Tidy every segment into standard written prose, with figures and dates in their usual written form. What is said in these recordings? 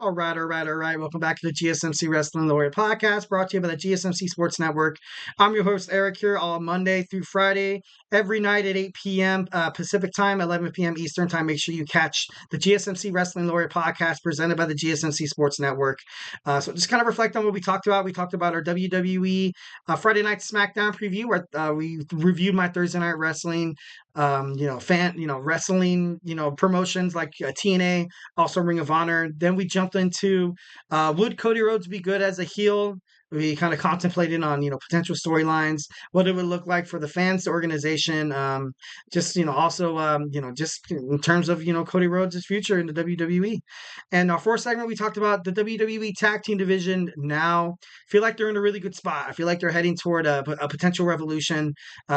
All right. Welcome back to the GSMC Wrestling Laureate Podcast, brought to you by the GSMC Sports Network. I'm your host, Eric, here all Monday through Friday, every night at 8 p.m. Pacific Time, 11 p.m. Eastern Time. Make sure you catch the GSMC Wrestling Laureate Podcast presented by the GSMC Sports Network. So just kind of reflect on what we talked about. We talked about our WWE Friday Night SmackDown preview, where we reviewed my Thursday Night Wrestling, wrestling, promotions like TNA, also Ring of Honor. Then we jumped into would Cody Rhodes be good as a heel? We kind of contemplated on, potential storylines, what it would look like for the fans, the organization, just in terms of, Cody Rhodes' future in the WWE. And our fourth segment, we talked about the WWE tag team division now. Feel like they're in a really good spot. I feel like they're heading toward a potential revolution,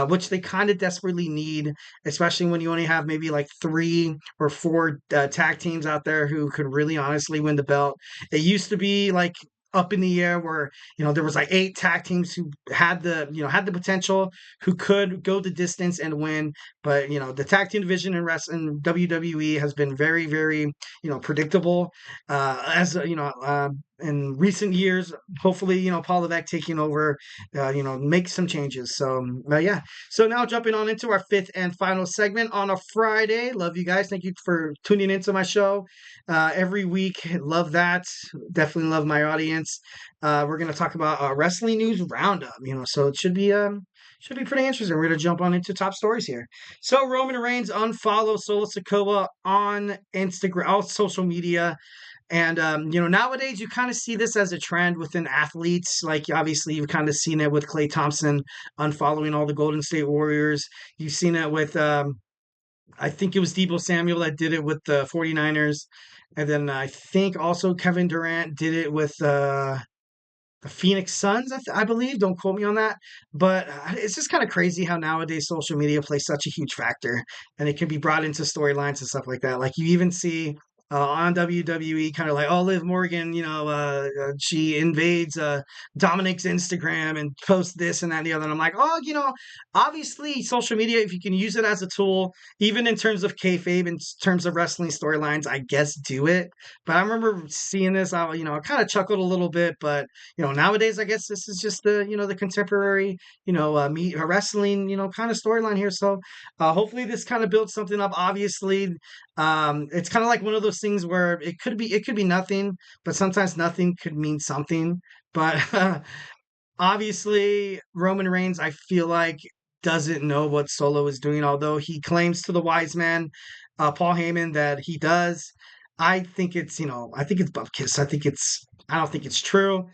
which they kind of desperately need, especially when you only have maybe like 3 or 4 tag teams out there who could really honestly win the belt. It used to be like up in the air where there was like 8 tag teams who had the potential, who could go the distance and win. But the tag team division in wrestling WWE has been very, very predictable, as in recent years. Hopefully, Paul Levesque taking over, make some changes. So yeah. So now jumping on into our 5th and final segment on a Friday. Love you guys. Thank you for tuning into my show every week. Love that. Definitely love my audience. We're going to talk about wrestling news roundup. So it should be pretty interesting. We're going to jump on into top stories here. So Roman Reigns unfollow Solo Sikoa on Instagram, all social media. And, nowadays you kind of see this as a trend within athletes. Like, obviously, you've kind of seen it with Klay Thompson unfollowing all the Golden State Warriors. You've seen it with, I think it was Deebo Samuel that did it with the 49ers. And then I think also Kevin Durant did it with the Phoenix Suns, I believe. Don't quote me on that. But it's just kind of crazy how nowadays social media plays such a huge factor, and it can be brought into storylines and stuff like that. Like you even see on WWE, kind of like, oh, Liv Morgan, she invades Dominic's Instagram and posts this and that and the other. And I'm like, oh, obviously social media, if you can use it as a tool, even in terms of kayfabe, in terms of wrestling storylines, I guess do it. But I remember seeing this, I kind of chuckled a little bit. But nowadays, I guess this is just the contemporary, wrestling, kind of storyline here. So hopefully this kind of builds something up. Obviously, it's kind of like one of those things where it could be nothing, but sometimes nothing could mean something. But obviously, Roman Reigns, I feel like, doesn't know what Solo is doing, although he claims to the wise man, Paul Heyman, that he does. I think it's butt kiss. I don't think it's true.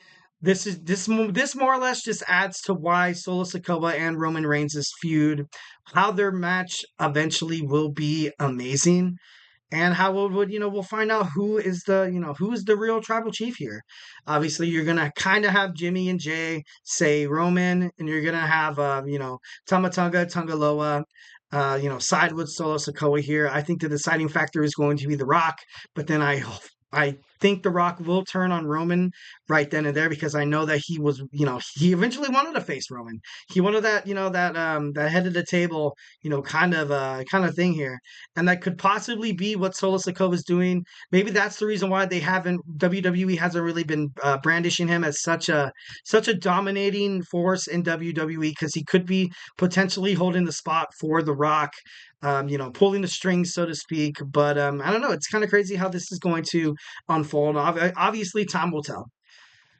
This more or less just adds to why Solo Sikoa and Roman Reigns' feud, how their match eventually will be amazing, and how it would, we'll find out who is the real tribal chief here. Obviously, you're gonna kind of have Jimmy and Jay say Roman, and you're gonna have Tama Tonga Loa, side with Solo Sikoa here. I think the deciding factor is going to be The Rock, but then I think The Rock will turn on Roman right then and there, because I know that he was, he eventually wanted to face Roman. He wanted that, that head of the table, kind of thing here. And that could possibly be what Solo Sikoa is doing. Maybe that's the reason why WWE hasn't really been brandishing him as such a dominating force in WWE, because he could be potentially holding the spot for The Rock, pulling the strings, so to speak. But I don't know. It's kind of crazy how this is going to unfold. Obviously, time will tell.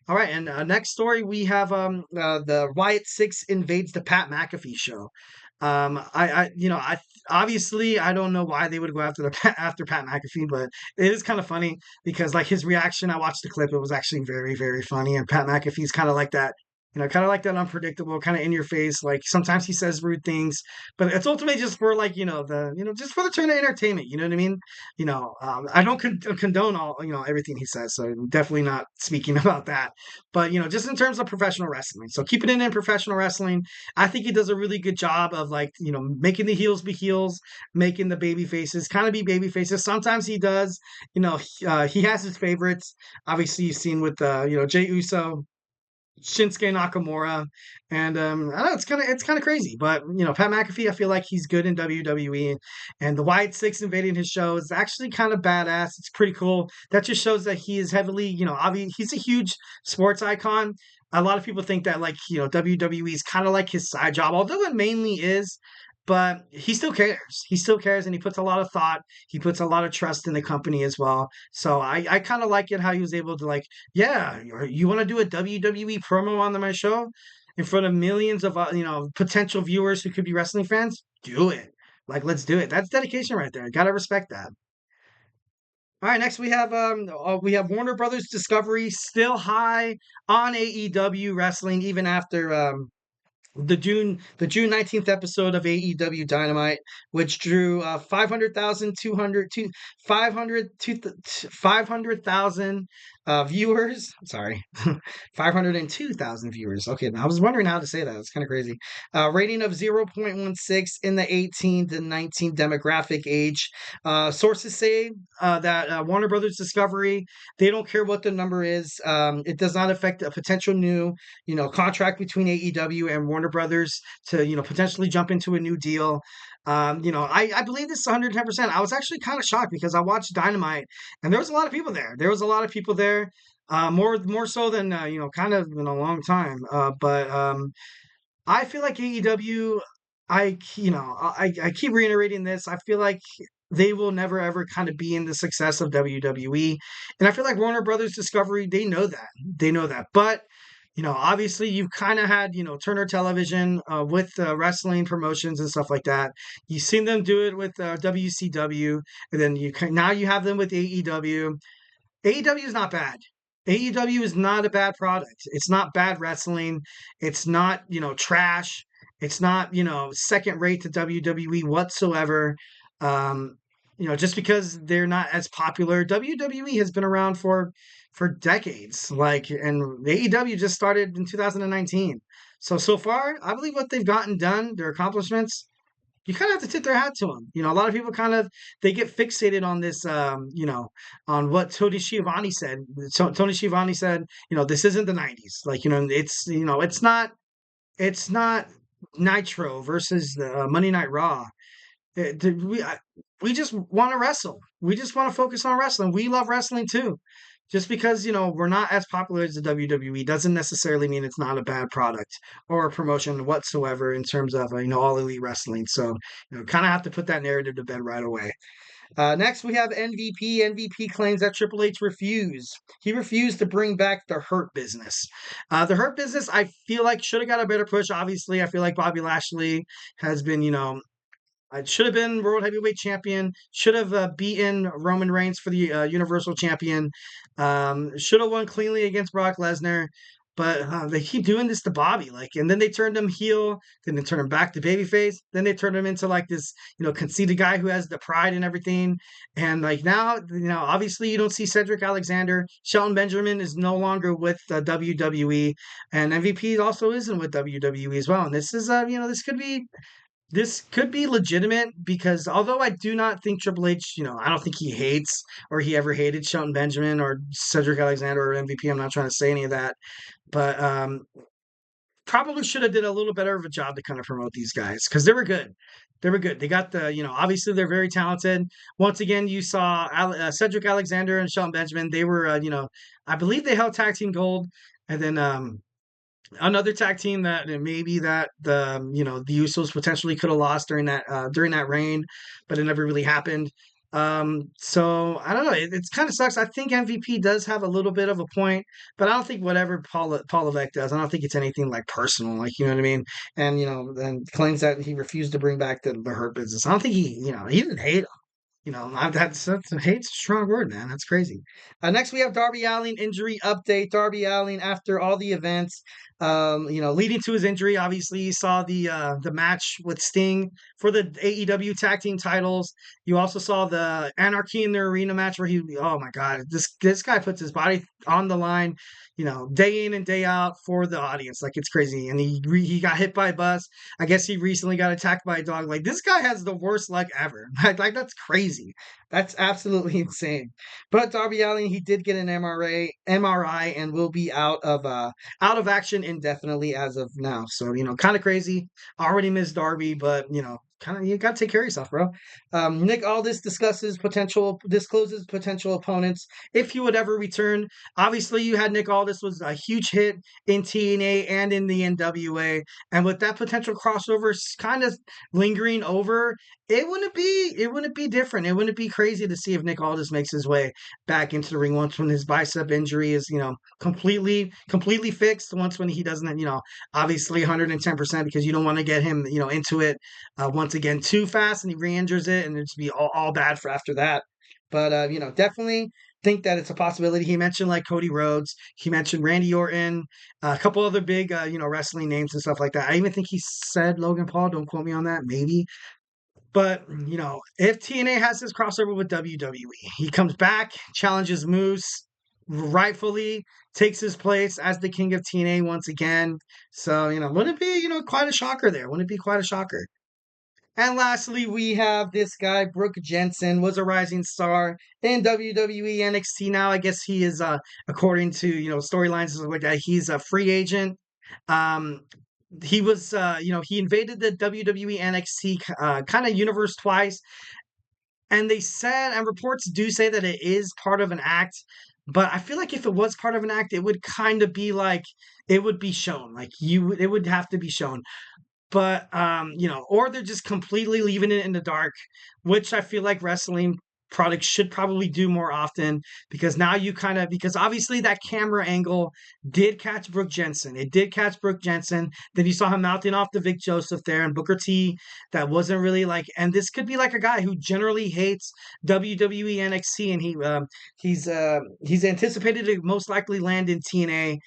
All right, and next story, we have the Wyatt Six invades the Pat McAfee show. I obviously I don't know why they would go after Pat McAfee, but it is kind of funny because like his reaction. I watched the clip; it was actually very, very funny. And Pat McAfee's kind of like that. Kind of like that unpredictable, kind of in your face. Like sometimes he says rude things, but it's ultimately just for like just for the turn of entertainment. You know what I mean? I don't condone all everything he says, so I'm definitely not speaking about that. But just in terms of professional wrestling, so keeping it in professional wrestling, I think he does a really good job of like making the heels be heels, making the baby faces kind of be baby faces. Sometimes he does, he has his favorites. Obviously, you've seen with Jey Uso. Shinsuke Nakamura, and I don't know, it's kind of crazy, but Pat McAfee, I feel like he's good in WWE, and the Wyatt Six invading his show is actually kind of badass. It's pretty cool. That just shows that he is heavily, obviously he's a huge sports icon. A lot of people think that like WWE is kind of like his side job, although it mainly is. But he still cares. He still cares, and he puts a lot of thought. He puts a lot of trust in the company as well. So I kind of like it how he was able to like, yeah, you want to do a WWE promo on my show in front of millions of potential viewers who could be wrestling fans? Do it. Like, let's do it. That's dedication right there. Gotta respect that. All right, next we have Warner Brothers Discovery still high on AEW wrestling even after the June 19th episode of AEW Dynamite, which drew 500,000 viewers. Sorry, 502,000 viewers. Okay, I was wondering how to say that. It's kind of crazy. Rating of 0.16 in the 18 to 19 demographic age. Sources say that Warner Brothers Discovery, they don't care what the number is. It does not affect a potential new contract between AEW and Warner Brothers to, potentially jump into a new deal. I believe this is 110%. I was actually kind of shocked because I watched Dynamite and there was a lot of people there. There was a lot of people there, more so than, kind of in a long time. But I feel like AEW, I keep reiterating this. I feel like they will never ever kind of be in the success of WWE. And I feel like Warner Brothers Discovery, they know that. They know that. But, obviously you've kind of had, Turner Television with wrestling promotions and stuff like that. You've seen them do it with WCW, and then now you have them with AEW. AEW is not bad. AEW is not a bad product. It's not bad wrestling. It's not, trash. It's not, second rate to WWE whatsoever. Um, just because they're not as popular. WWE has been around for decades. Like, and AEW just started in 2019. So far, I believe what they've gotten done, their accomplishments, you kind of have to tip their hat to them. A lot of people kind of they get fixated on this, on what Tony Schiavone said. Tony Schiavone said, this isn't the '90s. Like, it's not Nitro versus the Monday Night Raw. We just want to wrestle. We just want to focus on wrestling. We love wrestling too. Just because we're not as popular as the WWE doesn't necessarily mean it's not a bad product or a promotion whatsoever in terms of all elite wrestling. So kind of have to put that narrative to bed right away. Next, we have MVP. MVP claims that Triple H refused. He refused to bring back the Hurt Business. The Hurt Business, I feel like should have got a better push. Obviously, I feel like Bobby Lashley has been, I should have been World Heavyweight Champion. Should have beaten Roman Reigns for the Universal Champion. Should have won cleanly against Brock Lesnar. But they keep doing this to Bobby, like, and then they turned him heel, then they turn him back to babyface, then they turn him into like this, conceited guy who has the pride and everything. And like now, obviously you don't see Cedric Alexander. Shelton Benjamin is no longer with WWE, and MVP also isn't with WWE as well. And this is, this could be legitimate because although I do not think Triple H, I don't think he hates or he ever hated Shelton Benjamin or Cedric Alexander or MVP. I'm not trying to say any of that, but probably should have did a little better of a job to kind of promote these guys because they were good. They were good. They got the, obviously they're very talented. Once again, you saw Cedric Alexander and Shelton Benjamin. They were, I believe they held tag team gold, and then another tag team that maybe that the Usos potentially could have lost during that reign, but it never really happened. So I don't know. It's kind of sucks. I think MVP does have a little bit of a point, but I don't think whatever Paul Levesque does, I don't think it's anything like personal, like what I mean. And and claims that he refused to bring back the Hurt Business. I don't think he didn't hate him. That's hate's a strong word, man. That's crazy. Next, we have Darby Allin injury update. Darby Allin, after all the events, leading to his injury, obviously, you saw the match with Sting for the AEW tag team titles. You also saw the Anarchy in the Arena match where oh my God, this guy puts his body on the line, day in and day out for the audience. Like, it's crazy. And he got hit by a bus. I guess he recently got attacked by a dog. Like, this guy has the worst luck ever. Like, that's crazy. That's absolutely insane. But Darby Allin, he did get an MRI, and will be out of action indefinitely as of now. So kind of crazy. Already missed Darby, but kind of you got to take care of yourself, bro. Nick Aldis discloses potential opponents if he would ever return. Obviously, you had Nick Aldis was a huge hit in TNA and in the NWA, and with that potential crossover kind of lingering over, it wouldn't be different. It wouldn't be crazy to see if Nick Aldis makes his way back into the ring once when his bicep injury is completely fixed. Once when he doesn't obviously 110% because you don't want to get him into it once again too fast and he re-injures it and it's be all bad for after that. But definitely think that it's a possibility. He mentioned like Cody Rhodes. He mentioned Randy Orton, a couple other big wrestling names and stuff like that. I even think he said Logan Paul. Don't quote me on that. Maybe. But, if TNA has this crossover with WWE, he comes back, challenges Moose, rightfully takes his place as the king of TNA once again. So, wouldn't it be, quite a shocker there? Wouldn't it be quite a shocker? And lastly, we have this guy, Brooke Jensen, was a rising star in WWE NXT. Now, I guess he is, according to, storylines and stuff like that, he's a free agent. Um, he was, he invaded the WWE NXT kind of universe twice. And they said, and reports do say that it is part of an act. But I feel like if it was part of an act, it would kind of be like, it would be shown. Like it would have to be shown. But or they're just completely leaving it in the dark, which I feel like wrestling products should probably do more often because now because obviously that camera angle did catch Brooke Jensen. It did catch Brooke Jensen. Then you saw him mouthing off the Vic Joseph there and Booker T. That wasn't really like, and this could be like a guy who generally hates WWE NXT, and he's anticipated to most likely land in TNA.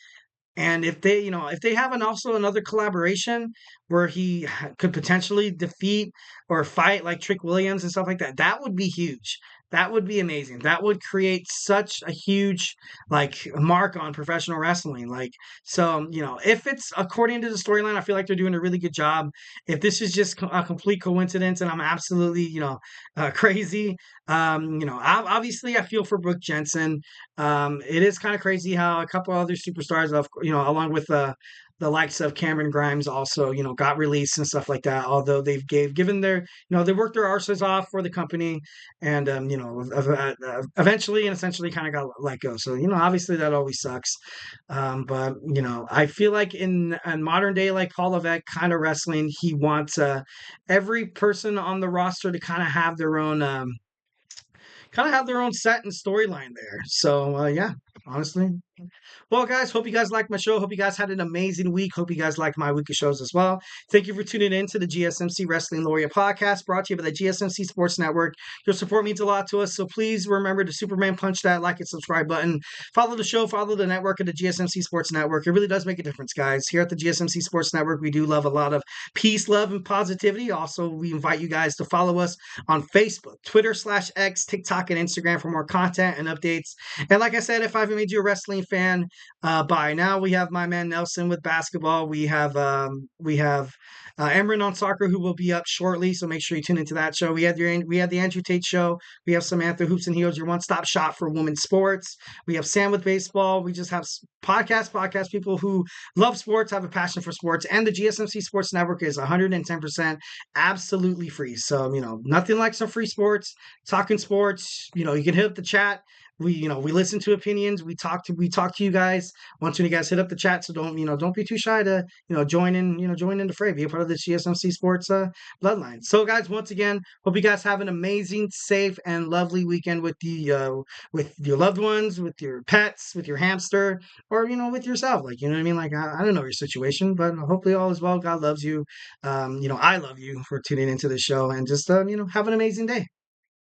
And if they have also another collaboration where he could potentially defeat or fight like Trick Williams and stuff like that, that would be huge. That would be amazing. That would create such a huge like mark on professional wrestling. Like so, if it's according to the storyline, I feel like they're doing a really good job. If this is just a complete coincidence and I'm absolutely crazy, obviously I feel for Brooke Jensen. It is kind of crazy how a couple other superstars, along with the likes of Cameron Grimes, also got released and stuff like that. Although they've given their they worked their arses off for the company, and eventually and essentially kind of got let go. So obviously that always sucks. But I feel like in modern day like Paul Levesque kind of wrestling, he wants every person on the roster to kind of have their own. Set and storyline there. So yeah, honestly. Well, guys, hope you guys liked my show. Hope you guys had an amazing week. Hope you guys liked my week of shows as well. Thank you for tuning in to the GSMC Wrestling Laureate Podcast, brought to you by the GSMC Sports Network. Your support means a lot to us, so please remember to Superman punch that like and subscribe button. Follow the show, follow the network of the GSMC Sports Network. It really does make a difference, guys. Here at the GSMC Sports Network, we do love a lot of peace, love, and positivity. Also, we invite you guys to follow us on Facebook, Twitter/X, TikTok, and Instagram for more content and updates. And like I said, if I've made you a wrestling fan, by now we have my man Nelson with basketball. We have Emran on soccer, who will be up shortly. So make sure you tune into that show. We had the Andrew Tate show. We have Samantha Hoops and Heels, your one-stop shop for women's sports. We have Sam with baseball. We just have podcast people who love sports, have a passion for sports, and the GSMC Sports Network is 110% absolutely free. So nothing like some free sports, talking sports. You can hit up the chat. We listen to opinions. We talk to you guys once when you guys hit up the chat. So don't be too shy to join in the fray, be a part of the GSMC Sports bloodline. So guys, once again, hope you guys have an amazing, safe, and lovely weekend with with your loved ones, with your pets, with your hamster, or with yourself. Like what I mean. Like I don't know your situation, but hopefully all is well. God loves you. I love you for tuning into the show, and just have an amazing day.